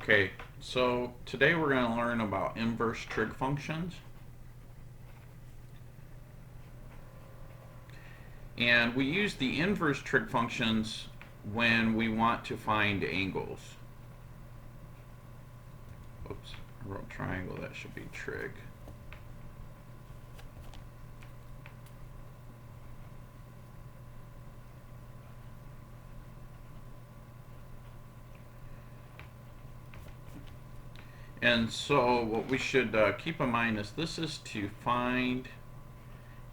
Okay, so today we're going to learn about inverse trig functions. And we use the inverse trig functions when we want to find angles. Oops, I wrote triangle, that should be trig. And so what we should keep in mind is this is to find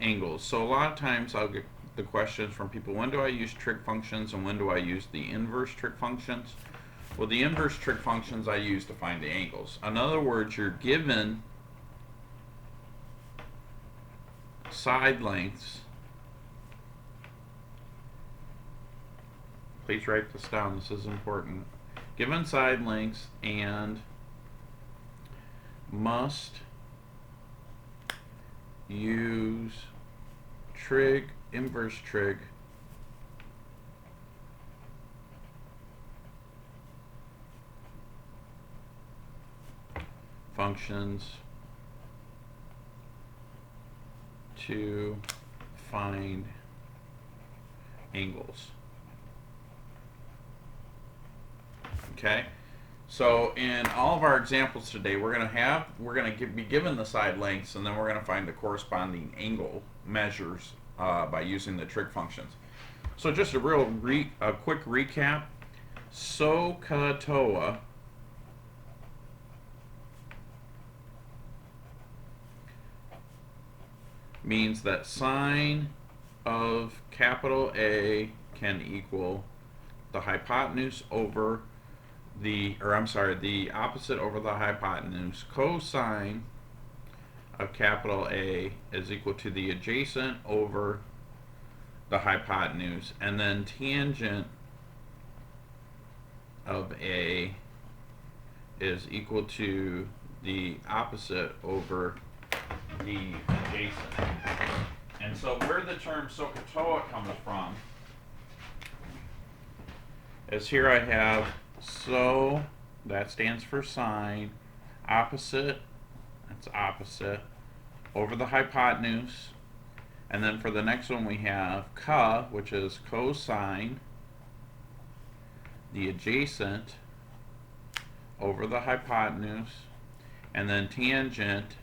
angles. So a lot of times I'll get the questions from people, when do I use trig functions and when do I use the inverse trig functions? Well, the inverse trig functions I use to find the angles. In other words, you're given side lengths. Please write this down, this is important. Given side lengths and must use trig, inverse trig functions to find angles. Okay? So in all of our examples today, we're going to be given the side lengths, and then we're going to find the corresponding angle measures by using the trig functions. So just a quick recap. SOHCAHTOA means that sine of capital A can equal the hypotenuse over the opposite over the hypotenuse. Cosine of capital A is equal to the adjacent over the hypotenuse, and then tangent of A is equal to the opposite over the adjacent. And so where the term SOHCAHTOA comes from is here I have so, that stands for sine, opposite, that's opposite, over the hypotenuse, and then for the next one we have ca, which is cosine, the adjacent, over the hypotenuse, and then tangent,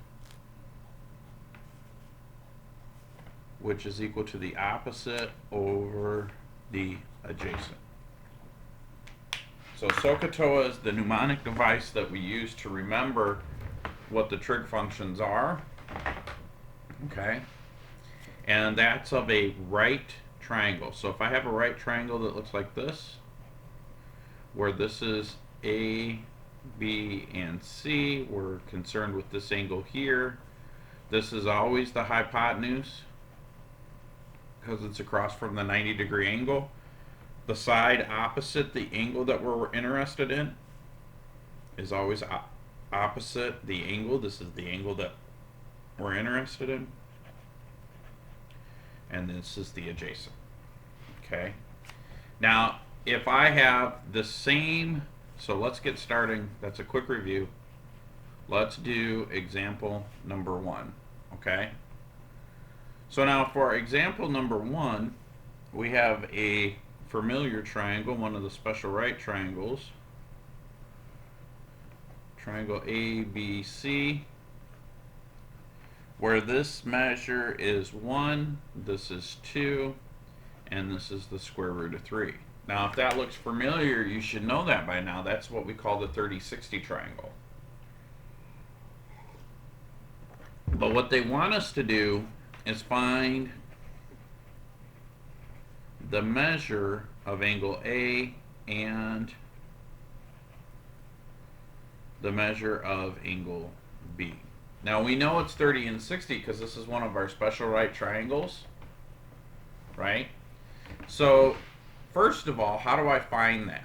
which is equal to the opposite over the adjacent. So SOHCAHTOA is the mnemonic device that we use to remember what the trig functions are. Okay? And that's of a right triangle. So if I have a right triangle that looks like this, where this is A, B, and C, we're concerned with this angle here. This is always the hypotenuse because it's across from the 90-degree angle. The side opposite the angle that we're interested in is always opposite the angle. This is the angle that we're interested in. And this is the adjacent. Okay? Now, if I have the same, so let's get starting. That's a quick review. Let's do example number 1. Okay? So now for example number 1, we have a familiar triangle, one of the special right triangles, triangle ABC, where this measure is 1, this is 2, and this is the square root of 3. Now if that looks familiar, you should know that by now. That's what we call the 30-60 triangle. But what they want us to do is find the measure of angle A and the measure of angle B. Now we know it's 30 and 60 because this is one of our special right triangles, right? So first of all, how do I find that?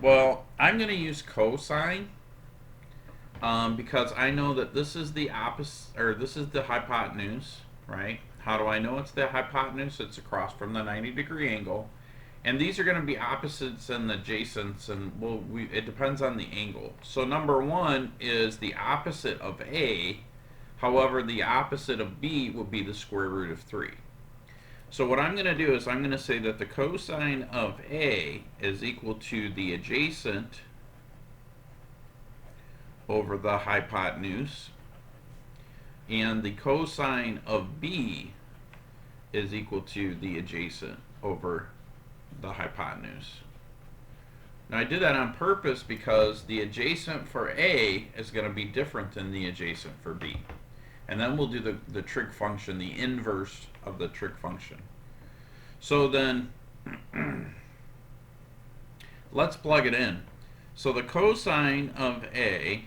Well, I'm going to use cosine because I know that this is the opposite, or this is the hypotenuse, right? How do I know it's the hypotenuse? It's across from the 90-degree angle. And these are going to be opposites and adjacents, and it depends on the angle. So number 1 is the opposite of A. However, the opposite of B would be the square root of 3. So what I'm going to do is I'm going to say that the cosine of A is equal to the adjacent over the hypotenuse, and the cosine of B is equal to the adjacent over the hypotenuse. Now I did that on purpose because the adjacent for A is going to be different than the adjacent for B. And then we'll do the trig function, the inverse of the trig function. So then, let's plug it in. So the cosine of A,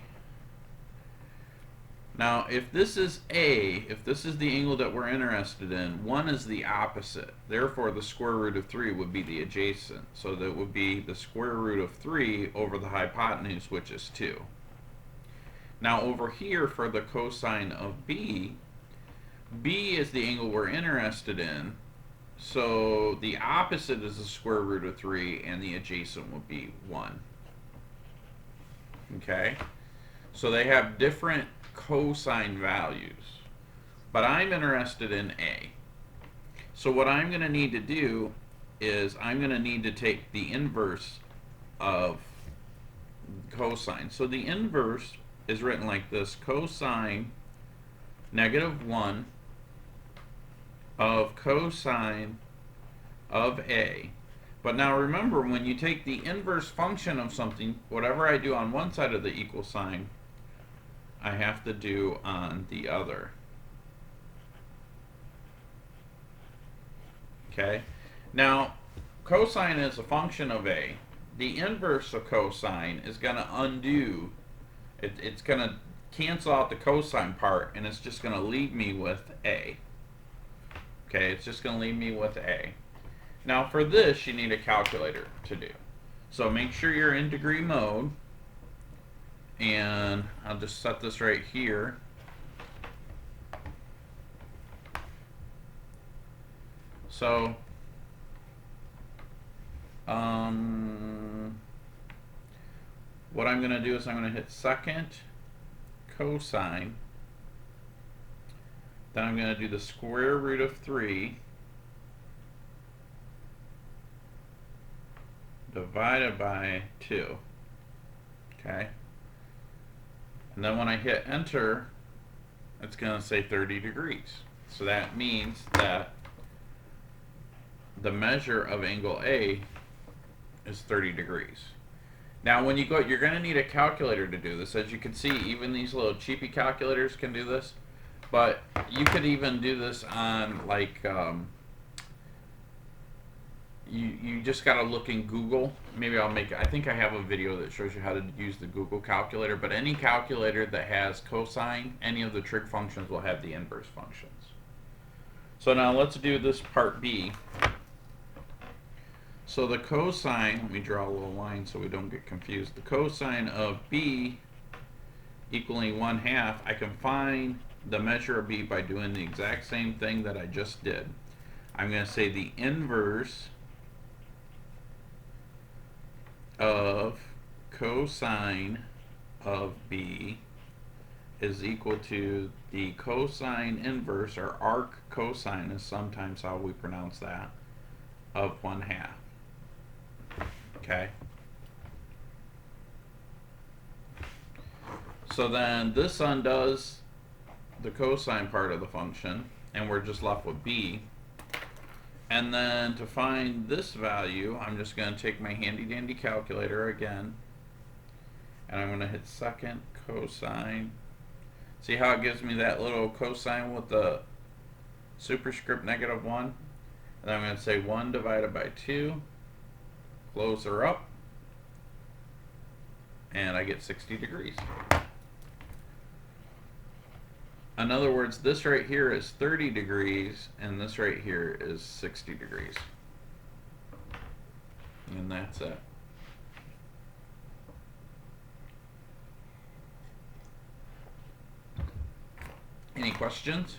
now if this is A, if this is the angle that we're interested in, 1 is the opposite. Therefore, the square root of 3 would be the adjacent. So that would be the square root of 3 over the hypotenuse, which is 2. Now over here for the cosine of B, B is the angle we're interested in. So the opposite is the square root of 3, and the adjacent would be 1. Okay? So they have different cosine values. But I'm interested in A. So what I'm going to need to do is I'm going to need to take the inverse of cosine. So the inverse is written like this: cosine -1 of cosine of A. But now remember, when you take the inverse function of something, whatever I do on one side of the equal sign, I have to do on the other. Okay? Now, cosine is a function of A. The inverse of cosine is going to undo, it's going to cancel out the cosine part, and it's just going to leave me with A. Okay, it's just going to leave me with A. Now for this, you need a calculator to do. So make sure you're in degree mode, and I'll just set this right here. So what I'm going to do is I'm going to hit second cosine, then I'm going to do the square root of 3 divided by 2. Okay? And then when I hit enter, it's going to say 30 degrees. So that means that the measure of angle A is 30 degrees. Now when you go, you're going to need a calculator to do this. As you can see, even these little cheapy calculators can do this. But you could even do this on, like, you just got to look in Google. Maybe I think I have a video that shows you how to use the Google calculator. But any calculator that has cosine, any of the trig functions will have the inverse functions. So now let's do this part B. So the cosine, let me draw a little line so we don't get confused. The cosine of B equaling 1/2, I can find the measure of B by doing the exact same thing that I just did. I'm going to say the inverse of cosine of B is equal to the cosine inverse, or arc cosine is sometimes how we pronounce that, of 1/2. Okay? So then this undoes the cosine part of the function, and we're just left with B. And then to find this value, I'm just going to take my handy dandy calculator again, and I'm going to hit second cosine. See how it gives me that little cosine with the superscript -1? And then I'm going to say 1 divided by 2, close her up, and I get 60 degrees. In other words, this right here is 30 degrees, and this right here is 60 degrees. And that's it. Any questions?